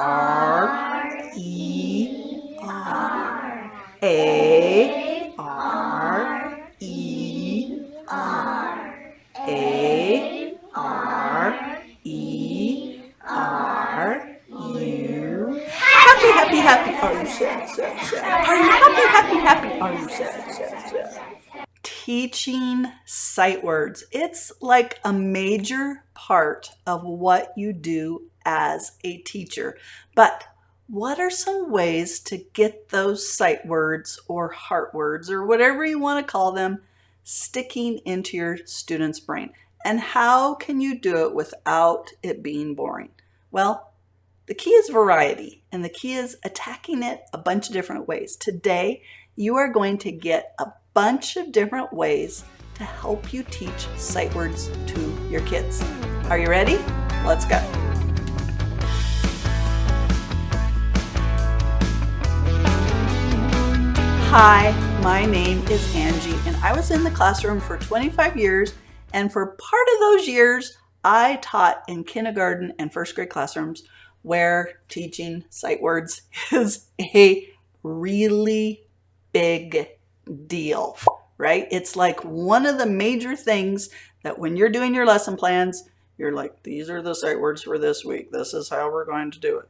R E R. A R E R. A R E R U. Happy, happy, happy. Are you sad, sad, sad? Are you happy, happy, happy? Are you sad, sad, sad? Teaching sight words. It's like a major part of what you do as a teacher. But what are some ways to get those sight words or heart words or whatever you want to call them sticking into your student's brain? And how can you do it without it being boring? Well, the key is variety, and the key is attacking it a bunch of different ways. Today, you are going to get a bunch of different ways to help you teach sight words to your kids. Are you ready? Let's go. Hi, my name is Angie, and I was in the classroom for 25 years, and for part of those years, I taught in kindergarten and first grade classrooms where teaching sight words is a really big deal, right? It's like one of the major things that when you're doing your lesson plans, you're like, these are the sight words for this week. This is how we're going to do it.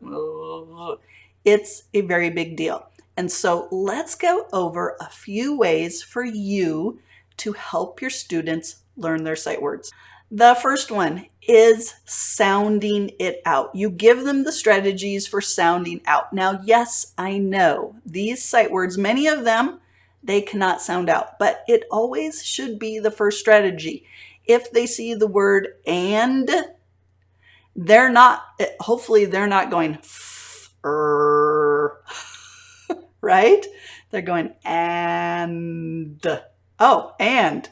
It's a very big deal. And so let's go over a few ways for you to help your students learn their sight words. The first one is sounding it out. You give them the strategies for sounding out. Now, yes, I know these sight words, many of them, they cannot sound out, but it always should be the first strategy. If they see the word and, hopefully they're not going right? They're going and, and,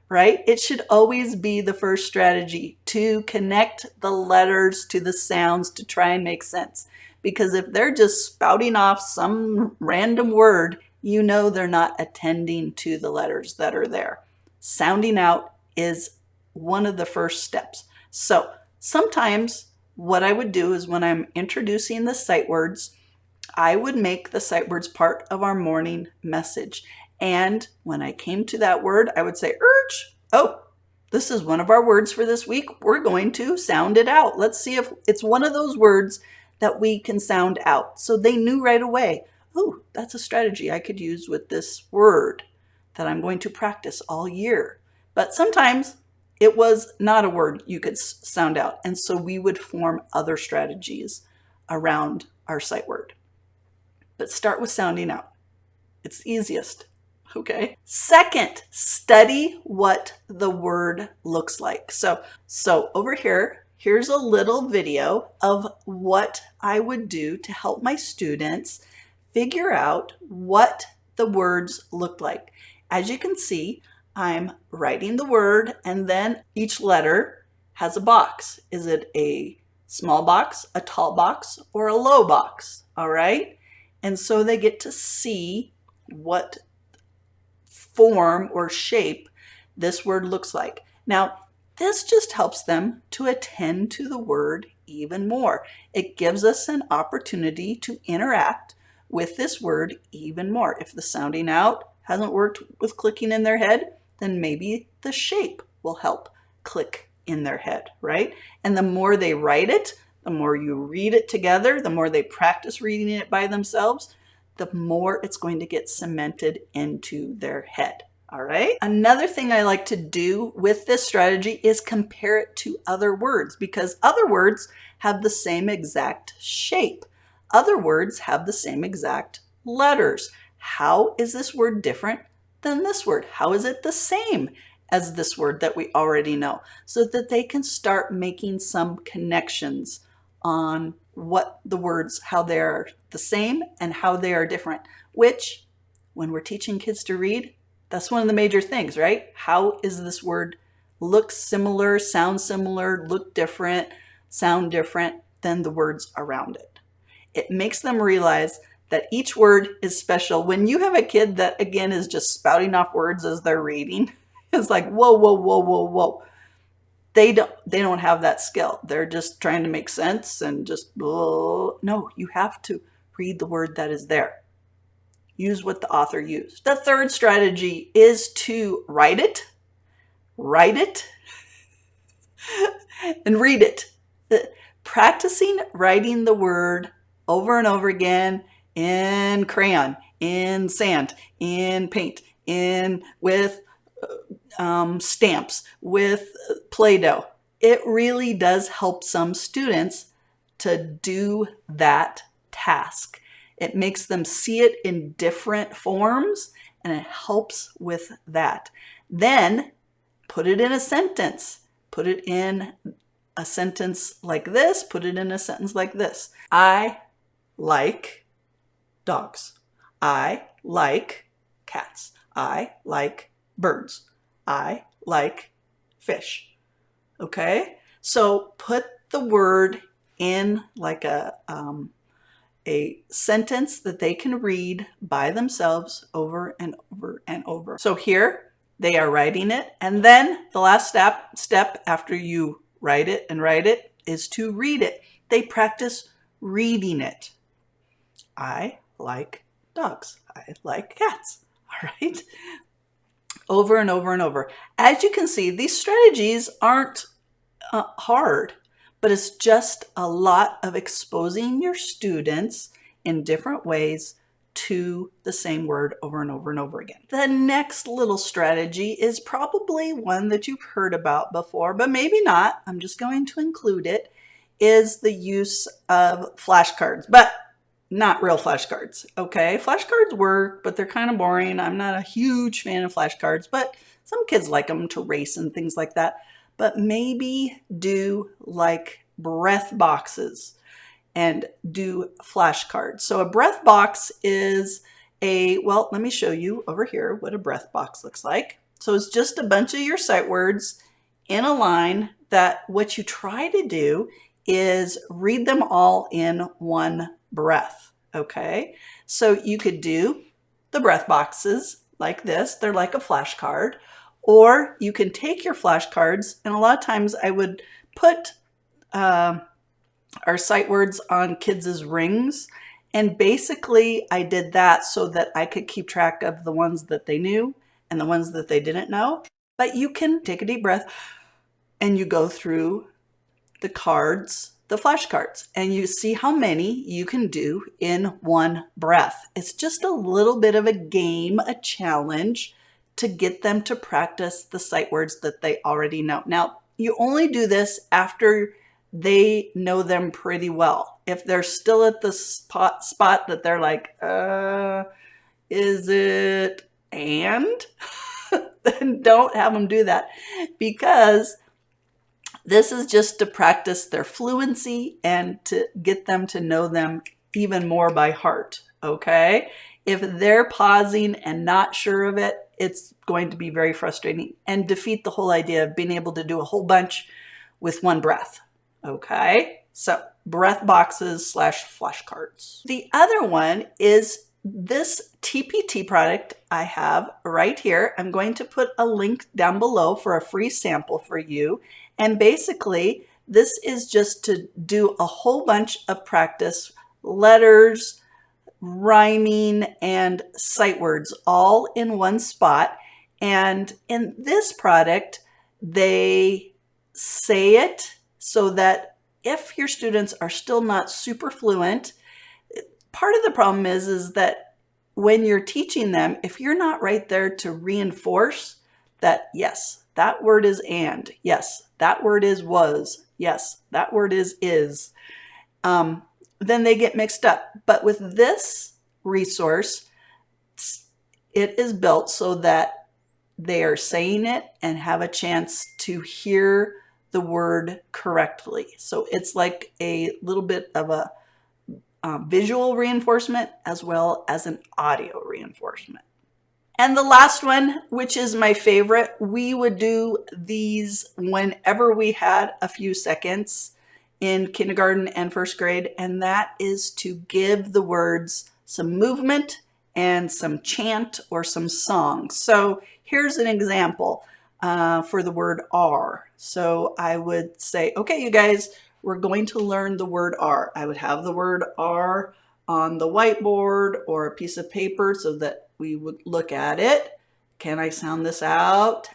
right? It should always be the first strategy to connect the letters to the sounds to try and make sense. Because if they're just spouting off some random word, you know they're not attending to the letters that are there. Sounding out is one of the first steps. So sometimes what I would do is when I'm introducing the sight words, I would make the sight words part of our morning message. And when I came to that word, I would say, urge. Oh, this is one of our words for this week. We're going to sound it out. Let's see if it's one of those words that we can sound out. So they knew right away, oh, that's a strategy I could use with this word that I'm going to practice all year. But sometimes it was not a word you could sound out. And so we would form other strategies around our sight word. But start with sounding out. It's easiest. Okay. Second, study what the word looks like. So over here, here's a little video of what I would do to help my students figure out what the words look like. As you can see, I'm writing the word and then each letter has a box. Is it a small box, a tall box, or a low box? All right. And so they get to see what form or shape this word looks like. Now, this just helps them to attend to the word even more. It gives us an opportunity to interact with this word even more. If the sounding out hasn't worked with clicking in their head, then maybe the shape will help click in their head, right? And the more they write it, the more you read it together, the more they practice reading it by themselves, the more it's going to get cemented into their head. All right. Another thing I like to do with this strategy is compare it to other words because other words have the same exact shape. Other words have the same exact letters. How is this word different than this word? How is it the same as this word that we already know? So that they can start making some connections on what the words, how they're the same and how they are different, which when we're teaching kids to read, that's one of the major things, right? How is this word look similar, sound similar, look different, sound different than the words around it? It makes them realize that each word is special. When you have a kid that, again, is just spouting off words as they're reading, it's like, whoa, whoa, whoa, whoa, whoa. they don't have that skill. They're just trying to make sense and just, oh, no, you have to read the word that is there. Use what the author used. The third strategy is to write it, and read it. Practicing writing the word over and over again in crayon, in sand, in paint, with stamps, with Play-Doh. It really does help some students to do that task. It makes them see it in different forms, and it helps with that. Then put it in a sentence. Put it in a sentence like this. Put it in a sentence like this. I like dogs. I like cats. I like birds. I like fish. Okay? So put the word in like a sentence that they can read by themselves over and over and over. So here they are writing it. And then the last step after you write it is to read it. They practice reading it. I like dogs. I like cats. All right? Over and over and over. As you can see, these strategies aren't hard, but it's just a lot of exposing your students in different ways to the same word over and over and over again. The next little strategy is probably one that you've heard about before, but maybe not. I'm just going to include it, is the use of flashcards, but not real flashcards, okay? Flashcards work, but they're kind of boring. I'm not a huge fan of flashcards, but some kids like them to race and things like that. But maybe do like breath boxes and do flashcards. So a breath box is well, let me show you over here what a breath box looks like. So it's just a bunch of your sight words in a line that what you try to do is read them all in one breath, okay? So you could do the breath boxes like this. They're like a flashcard. Or you can take your flashcards, and a lot of times I would put our sight words on kids' rings. And basically I did that so that I could keep track of the ones that they knew and the ones that they didn't know. But you can take a deep breath and you go through the cards, the flashcards, and you see how many you can do in one breath. It's just a little bit of a game, a challenge to get them to practice the sight words that they already know. Now, you only do this after they know them pretty well. If they're still at the spot that they're like, is it and? Then don't have them do that, because this is just to practice their fluency and to get them to know them even more by heart, okay? If they're pausing and not sure of it, it's going to be very frustrating and defeat the whole idea of being able to do a whole bunch with one breath, okay? So breath boxes / flashcards. The other one is this TPT product I have right here. I'm going to put a link down below for a free sample for you. And basically, this is just to do a whole bunch of practice, letters, rhyming, and sight words all in one spot. And in this product, they say it so that if your students are still not super fluent, part of the problem is that when you're teaching them, if you're not right there to reinforce that, yes, that word is and, yes, that word is was, yes, that word is, then they get mixed up. But with this resource, it is built so that they are saying it and have a chance to hear the word correctly. So it's like a little bit of a visual reinforcement as well as an audio reinforcement. And the last one, which is my favorite, we would do these whenever we had a few seconds in kindergarten and first grade, and that is to give the words some movement and some chant or some song. So here's an example for the word are. So I would say, okay, you guys, we're going to learn the word R. I would have the word R on the whiteboard or a piece of paper so that we would look at it. Can I sound this out?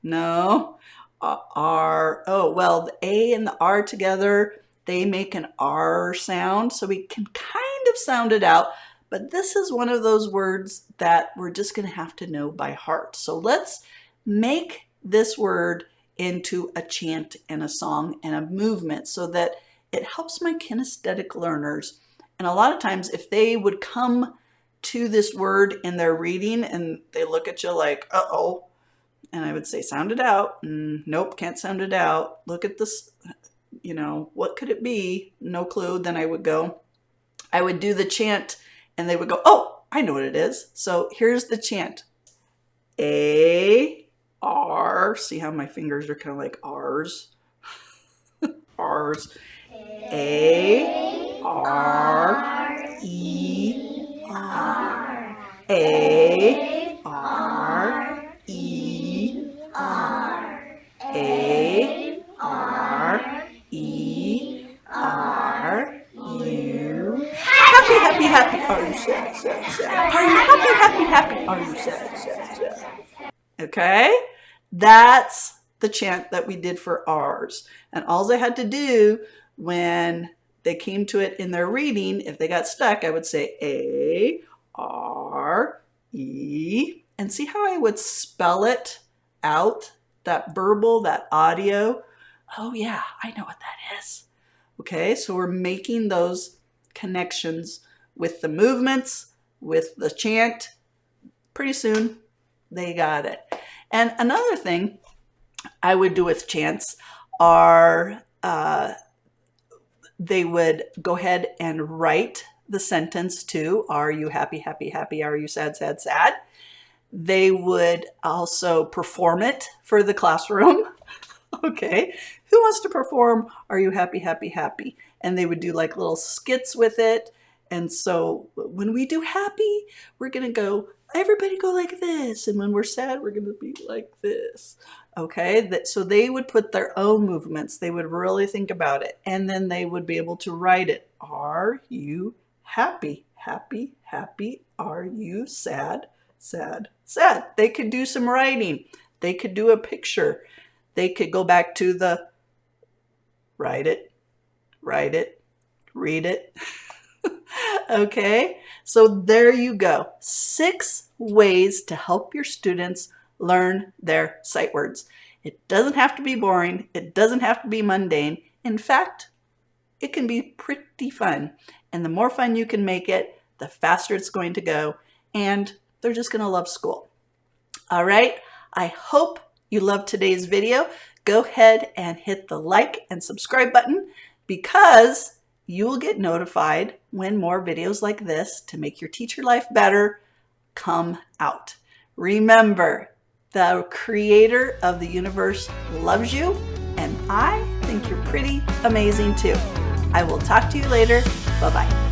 No. R. Oh, well, the A and the R together, they make an R sound, so we can kind of sound it out. But this is one of those words that we're just going to have to know by heart. So let's make this word into a chant and a song and a movement so that it helps my kinesthetic learners. And a lot of times if they would come to this word in their reading and they look at you like, uh-oh, and I would say, sound it out. Nope, can't sound it out. Look at this, what could it be? No clue. Then I would do the chant and they would go, oh, I know what it is. So here's the chant. A, R, see how my fingers are kind of like R's? R's. A, R, E, R. A, R, E, R. A, R, E, R, U. Happy, happy, happy. Are you sad, sad, sad? Are you happy, happy, happy? Are you sad, sad, sad? Okay, that's the chant that we did for R's. And all they had to do when they came to it in their reading, if they got stuck, I would say A, R, E, and see how I would spell it out, that verbal, that audio. Oh yeah, I know what that is. Okay, so we're making those connections with the movements, with the chant. Pretty soon, they got it. And another thing I would do with chants are they would go ahead and write the sentence too. Are you happy, happy, happy? Are you sad, sad, sad? They would also perform it for the classroom. Okay, who wants to perform Are you happy, happy, happy? And they would do like little skits with it. And so when we do happy, we're going to go, everybody go like this. And when we're sad, we're going to be like this. Okay, so they would put their own movements. They would really think about it. And then they would be able to write it. Are you happy, happy, happy? Are you sad, sad, sad? They could do some writing. They could do a picture. They could go back to the write it, read it. Okay, so there you go. 6 ways to help your students learn their sight words. It doesn't have to be boring. It doesn't have to be mundane. In fact, it can be pretty fun. And the more fun you can make it, the faster it's going to go. And they're just going to love school. All right, I hope you loved today's video. Go ahead and hit the like and subscribe button because you will get notified when more videos like this to make your teacher life better come out. Remember, the creator of the universe loves you, and I think you're pretty amazing too. I will talk to you later. Bye-bye.